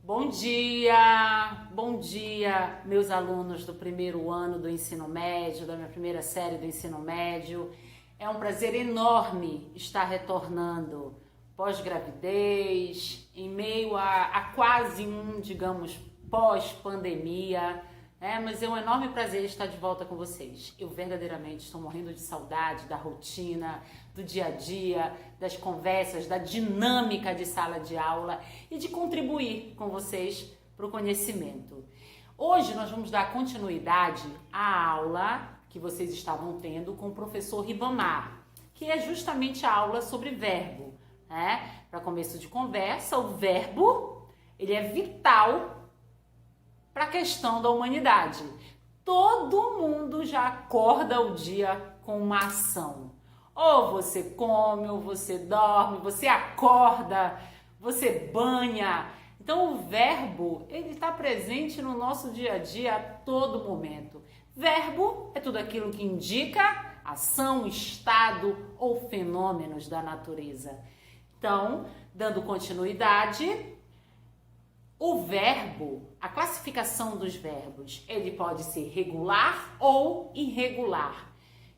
Bom dia, meus alunos do primeiro ano do ensino médio, da minha primeira série do ensino médio. É um prazer enorme estar retornando pós-gravidez, em meio a quase digamos, pós-pandemia, mas é um enorme prazer estar de volta com vocês. Eu verdadeiramente estou morrendo de saudade da rotina, do dia a dia, das conversas, da dinâmica de sala de aula e de contribuir com vocês para o conhecimento. Hoje nós vamos dar continuidade à aula que vocês estavam tendo com o professor Ribamar, que é justamente a aula sobre verbo. Para começo de conversa, o verbo ele é vital para a questão da humanidade. Todo mundo já acorda o dia com uma ação. Ou você come, ou você dorme, você acorda, você banha. Então o verbo ele está presente no nosso dia a dia a todo momento. Verbo é tudo aquilo que indica ação, estado ou fenômenos da natureza. Então, dando continuidade, o verbo, a classificação dos verbos, ele pode ser regular ou irregular.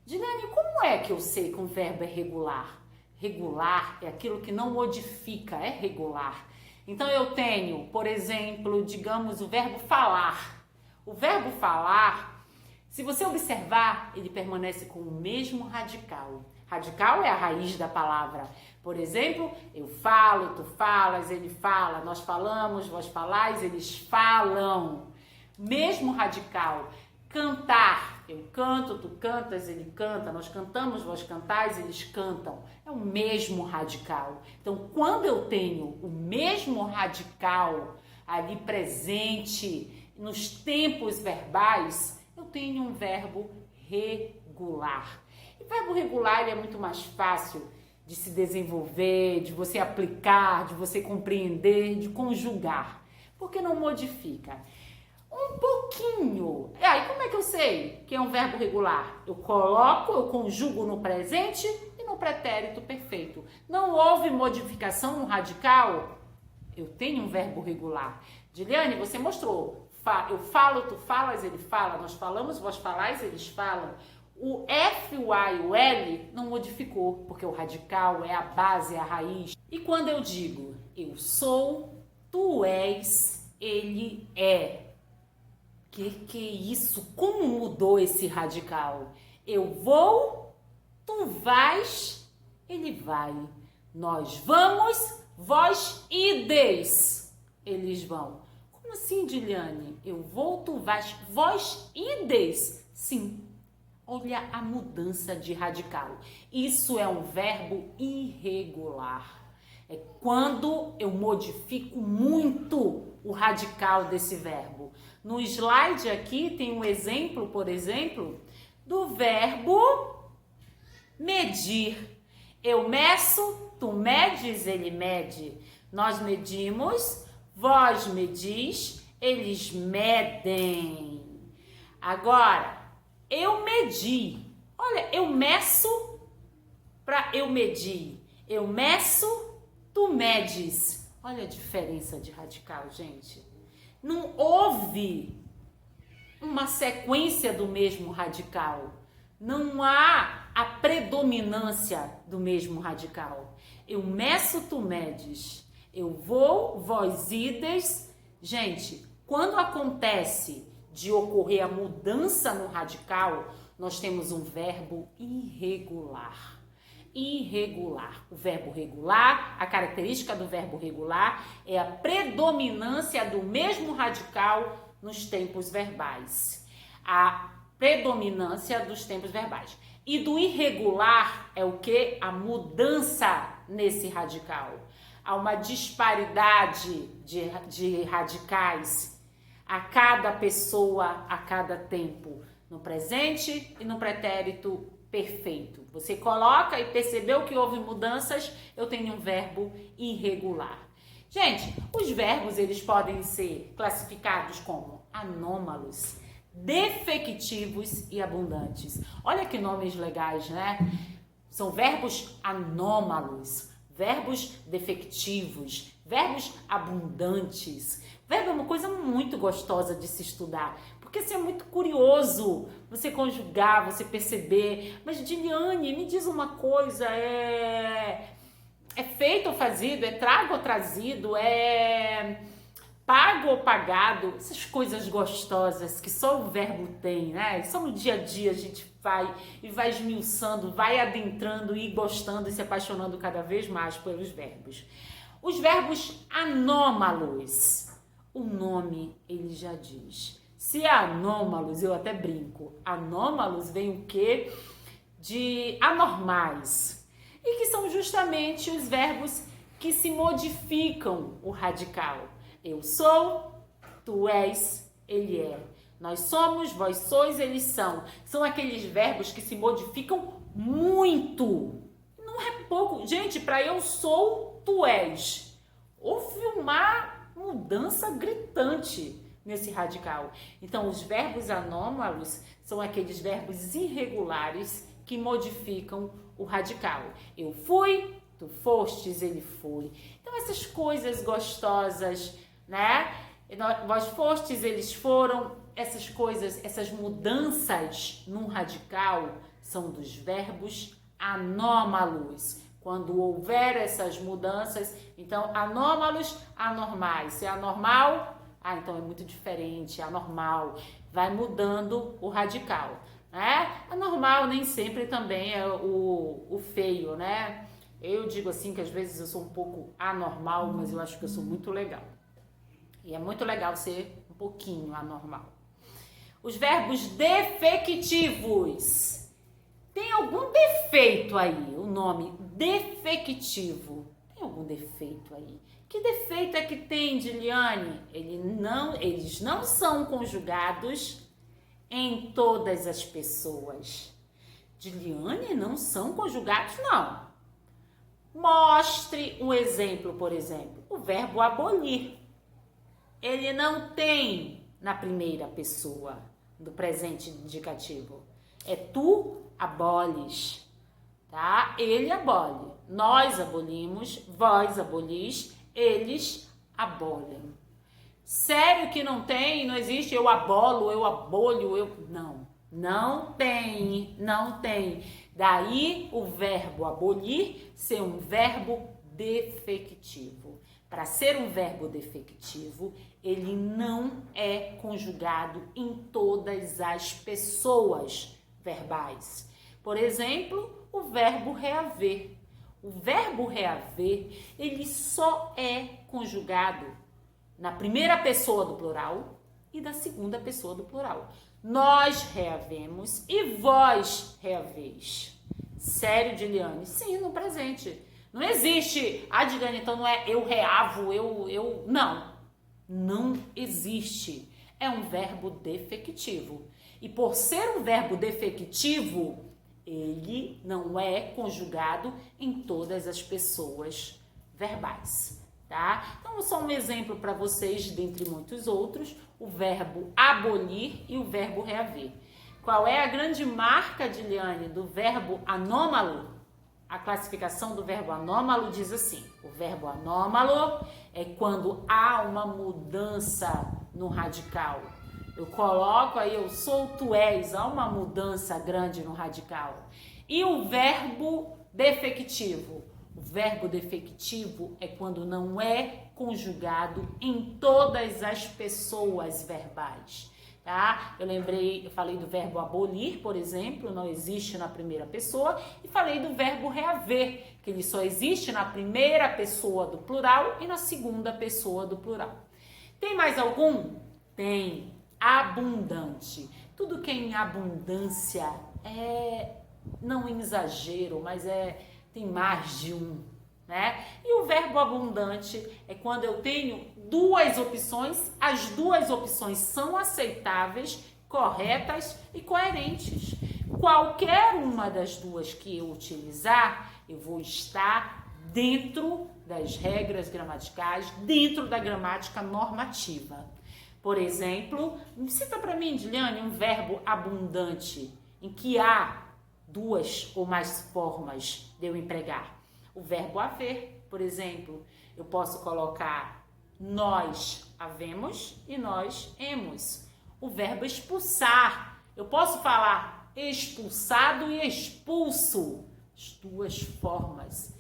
Dilene, como é que eu sei que um verbo é regular? Regular é aquilo que não modifica, é regular. Então eu tenho, por exemplo, digamos, o verbo falar. O verbo falar, se você observar, ele permanece com o mesmo radical. Radical é a raiz da palavra. Por exemplo, eu falo, tu falas, ele fala, nós falamos, vós falais, eles falam. Mesmo radical. Cantar, eu canto, tu cantas, ele canta, nós cantamos, vós cantais, eles cantam. É o mesmo radical. Então, quando eu tenho o mesmo radical ali presente nos tempos verbais, eu tenho um verbo regular. E o verbo regular ele é muito mais fácil de se desenvolver, de você aplicar, de você compreender, de conjugar, porque não modifica. Um pouquinho. E aí, como é que eu sei que é um verbo regular? Eu coloco, eu conjugo no presente e no pretérito perfeito. Não houve modificação no radical? Eu tenho um verbo regular. Diliane, você mostrou. Eu falo, tu falas, ele fala. Nós falamos, vós falais, eles falam. O F, o A e o L não modificou, porque o radical é a base, é a raiz. E quando eu digo eu sou, tu és, ele é. Que é isso? Como mudou esse radical? Eu vou, tu vais, ele vai. Nós vamos, vós ides, eles vão. Como assim, Diliane? Eu vou, tu vais, vós ides? Sim. Olha a mudança de radical. Isso é um verbo irregular. É quando eu modifico muito o radical desse verbo. No slide aqui tem um exemplo, por exemplo, do verbo medir. Eu meço, tu medes, ele mede. Nós medimos, vós medis, eles medem. Agora, eu medi. Olha, eu meço para eu medir. Eu meço, tu medes. Olha a diferença de radical, gente. Não houve uma sequência do mesmo radical. Não há a predominância do mesmo radical. Eu meço, tu medes. Eu vou, vós ides. Gente, quando acontece de ocorrer a mudança no radical, nós temos um verbo irregular. Irregular. O verbo regular, a característica do verbo regular é a predominância do mesmo radical nos tempos verbais. A predominância dos tempos verbais. E do irregular é o que? A mudança nesse radical. Há uma disparidade de radicais a cada pessoa, a cada tempo, no presente e no pretérito perfeito. Você coloca e percebeu que houve mudanças, eu tenho um verbo irregular. Gente, os verbos eles podem ser classificados como anômalos, defectivos e abundantes. Olha que nomes legais, né? São verbos anômalos, verbos defectivos, verbos abundantes. Verbo é uma coisa muito gostosa de se estudar, porque assim, é muito curioso você conjugar, você perceber. Mas, Diliane, me diz uma coisa, é feito ou fazido, é trago ou trazido, é pago ou pagado, essas coisas gostosas que só o verbo tem, né? Só no dia a dia a gente vai esmiuçando, vai adentrando e gostando e se apaixonando cada vez mais pelos verbos. Os verbos anômalos, o nome ele já diz. Se é anômalos, eu até brinco, anômalos vem o quê? De anormais. E que são justamente os verbos que se modificam o radical. Eu sou, tu és, ele é. Nós somos, vós sois, eles são. São aqueles verbos que se modificam muito. Não é pouco. Gente, para eu sou, tu és. Houve uma mudança gritante nesse radical. Então, os verbos anômalos são aqueles verbos irregulares que modificam o radical. Eu fui, tu fostes, ele foi. Então, essas coisas gostosas, né? Vós fostes, eles foram. Essas coisas, essas mudanças num radical são dos verbos anômalos. Quando houver essas mudanças, então anômalos, anormais. Se é anormal, então é muito diferente, anormal. Vai mudando o radical, né? Anormal nem sempre também é o feio, né? Eu digo assim que às vezes eu sou um pouco anormal, mas eu acho que eu sou muito legal. E é muito legal ser um pouquinho anormal. Os verbos defectivos. Tem algum defeito aí? O nome defectivo. Tem algum defeito aí? Que defeito é que tem, Diliane? Eles não são conjugados em todas as pessoas. Diliane, não são conjugados, não. Mostre um exemplo, por exemplo. O verbo abolir. Ele não tem na primeira pessoa do presente indicativo. É tu abolis, tá? Ele abole. Nós abolimos, vós abolis, eles abolem. Sério que não tem? Não existe eu abolo, eu abolho, eu... Não tem. Daí o verbo abolir ser um verbo defectivo. Para ser um verbo defectivo, ele não é conjugado em todas as pessoas verbais. Por exemplo, o verbo reaver. O verbo reaver, ele só é conjugado na primeira pessoa do plural e da segunda pessoa do plural. Nós reavemos e vós reaveis. Sério, Diliane? Sim, no presente. Não existe, Diliane, então não é eu reavo, eu... Não existe. É um verbo defectivo. E por ser um verbo defectivo, ele não é conjugado em todas as pessoas verbais, tá? Então, só um exemplo para vocês, dentre muitos outros, o verbo abolir e o verbo reaver. Qual é a grande marca, Diliane, do verbo anômalo? A classificação do verbo anômalo diz assim: o verbo anômalo é quando há uma mudança no radical. Eu coloco aí, eu sou, tu és, há uma mudança grande no radical. E o verbo defectivo? O verbo defectivo é quando não é conjugado em todas as pessoas verbais. Tá? Eu falei do verbo abolir, por exemplo, não existe na primeira pessoa, e falei do verbo reaver, que ele só existe na primeira pessoa do plural e na segunda pessoa do plural. Tem mais algum? Tem. Abundante. Tudo que é em abundância não em exagero, mas tem mais de um, né? E o verbo abundante é quando eu tenho duas opções, as duas opções são aceitáveis, corretas e coerentes. Qualquer uma das duas que eu utilizar, eu vou estar dentro das regras gramaticais, dentro da gramática normativa. Por exemplo, cita para mim, Diliane, um verbo abundante em que há duas ou mais formas de eu empregar. O verbo haver, por exemplo, eu posso colocar nós havemos e nós hemos. O verbo expulsar, eu posso falar expulsado e expulso. As duas formas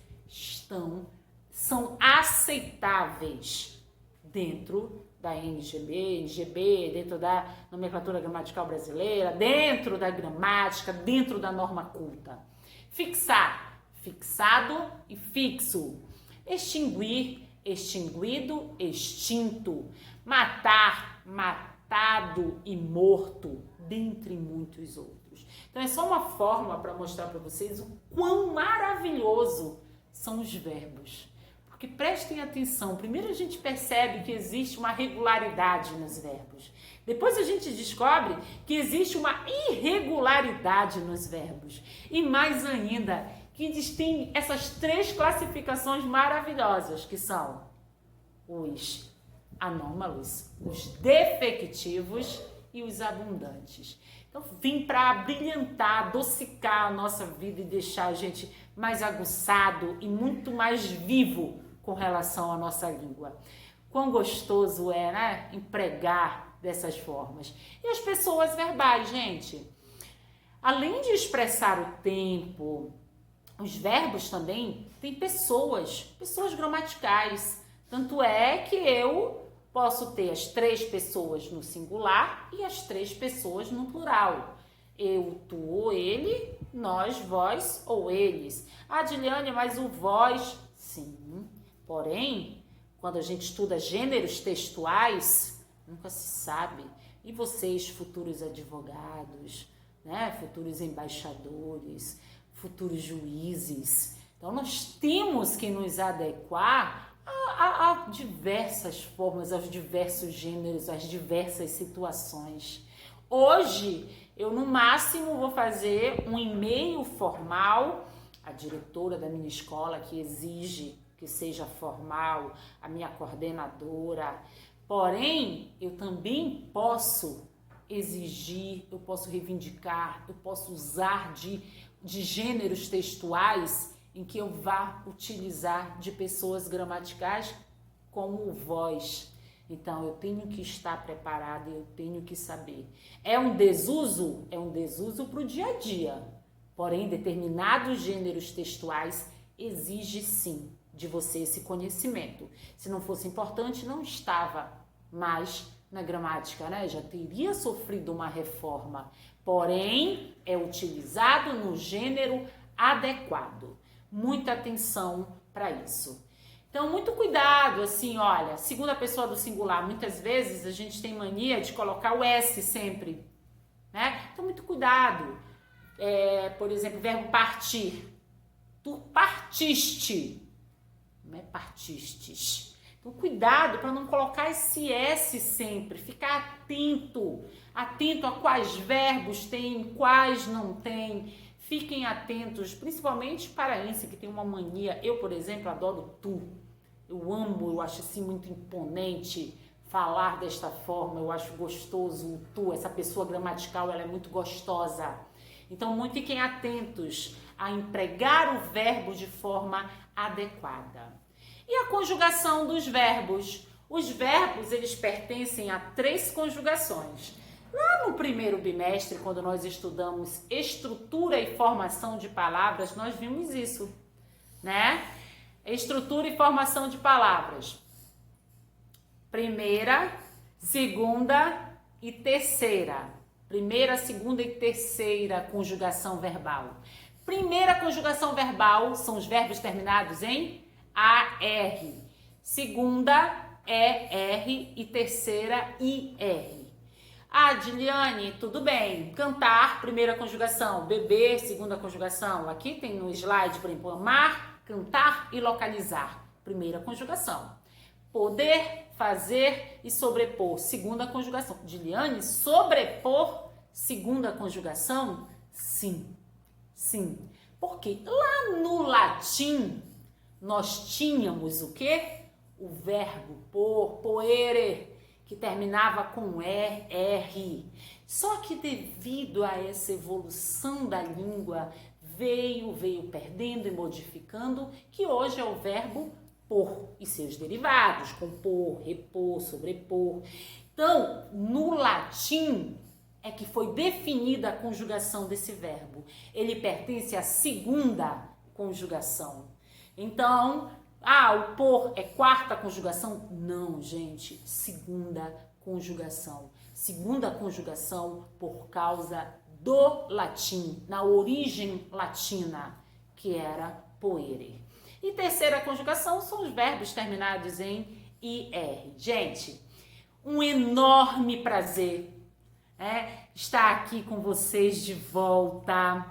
são aceitáveis dentro da NGB, dentro da nomenclatura gramatical brasileira, dentro da gramática, dentro da norma culta. Fixar, fixado e fixo. Extinguir, extinguido, extinto. Matar, matado e morto, dentre muitos outros. Então é só uma forma para mostrar para vocês o quão maravilhoso são os verbos. Porque prestem atenção, primeiro a gente percebe que existe uma regularidade nos verbos. Depois a gente descobre que existe uma irregularidade nos verbos. E mais ainda, que existem essas três classificações maravilhosas, que são os anômalos, os defectivos e os abundantes. Então, vim para brilhantar, adocicar a nossa vida e deixar a gente mais aguçado e muito mais vivo com relação à nossa língua. Quão gostoso é, né? Empregar dessas formas. E as pessoas verbais, gente? Além de expressar o tempo, os verbos também têm pessoas gramaticais. Tanto é que eu posso ter as três pessoas no singular e as três pessoas no plural. Eu, tu ou ele, nós, vós ou eles. Ah, Diliane, mas o vós, sim. Porém, quando a gente estuda gêneros textuais, nunca se sabe. E vocês, futuros advogados, né? Futuros embaixadores, futuros juízes. Então, nós temos que nos adequar a diversas formas, aos diversos gêneros, às diversas situações. Hoje, eu no máximo vou fazer um e-mail formal à diretora da minha escola, que exige que seja formal, a minha coordenadora. Porém, eu também posso exigir, eu posso reivindicar, eu posso usar de gêneros textuais em que eu vá utilizar de pessoas gramaticais como o vós. Então, eu tenho que estar preparada, eu tenho que saber. É um desuso? É um desuso para o dia a dia. Porém, determinados gêneros textuais exige sim de você esse conhecimento. Se não fosse importante, não estava mais na gramática, né? Já teria sofrido uma reforma. Porém, é utilizado no gênero adequado. Muita atenção para isso. Então, muito cuidado, assim, olha, segunda pessoa do singular, muitas vezes a gente tem mania de colocar o S sempre, né? Então, muito cuidado. Por exemplo, o verbo partir. Tu partiste, não é partistes. Então, cuidado para não colocar esse S sempre, ficar atento a quais verbos tem, quais não tem. Fiquem atentos, principalmente paraense, que tem uma mania. Eu, por exemplo, adoro tu. Eu amo, eu acho assim muito imponente falar desta forma. Eu acho gostoso o tu. Essa pessoa gramatical, ela é muito gostosa. Então, muito fiquem atentos a empregar o verbo de forma adequada. E a conjugação dos verbos? Os verbos, eles pertencem a 3 conjugações. Lá no primeiro bimestre, quando nós estudamos estrutura e formação de palavras, nós vimos isso, né? Estrutura e formação de palavras. Primeira, segunda e terceira. Primeira, segunda e terceira conjugação verbal. Primeira conjugação verbal são os verbos terminados em AR. Segunda, ER e terceira, IR. Ah, Diliane, tudo bem. Cantar, primeira conjugação. Beber, segunda conjugação. Aqui tem no slide, por exemplo, amar, cantar e localizar. Primeira conjugação. Poder, fazer e sobrepor. Segunda conjugação. Diliane, sobrepor, segunda conjugação? Sim, sim. Porque lá no latim, nós tínhamos o quê? O verbo por, poere, que terminava com ER. Só que devido a essa evolução da língua, veio perdendo e modificando, que hoje é o verbo por e seus derivados, compor, repor, sobrepor. Então, no latim é que foi definida a conjugação desse verbo. Ele pertence à segunda conjugação. Então, o por é quarta conjugação? Não, gente, segunda conjugação. Segunda conjugação por causa do latim, na origem latina, que era poere. E terceira conjugação são os verbos terminados em IR. Gente, um enorme prazer estar aqui com vocês de volta.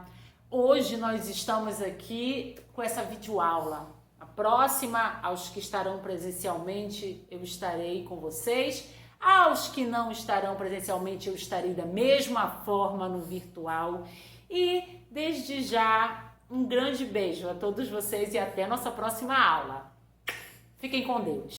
Hoje nós estamos aqui com essa videoaula. A próxima, aos que estarão presencialmente, eu estarei com vocês. Aos que não estarão presencialmente, eu estarei da mesma forma no virtual. E desde já, um grande beijo a todos vocês e até nossa próxima aula. Fiquem com Deus.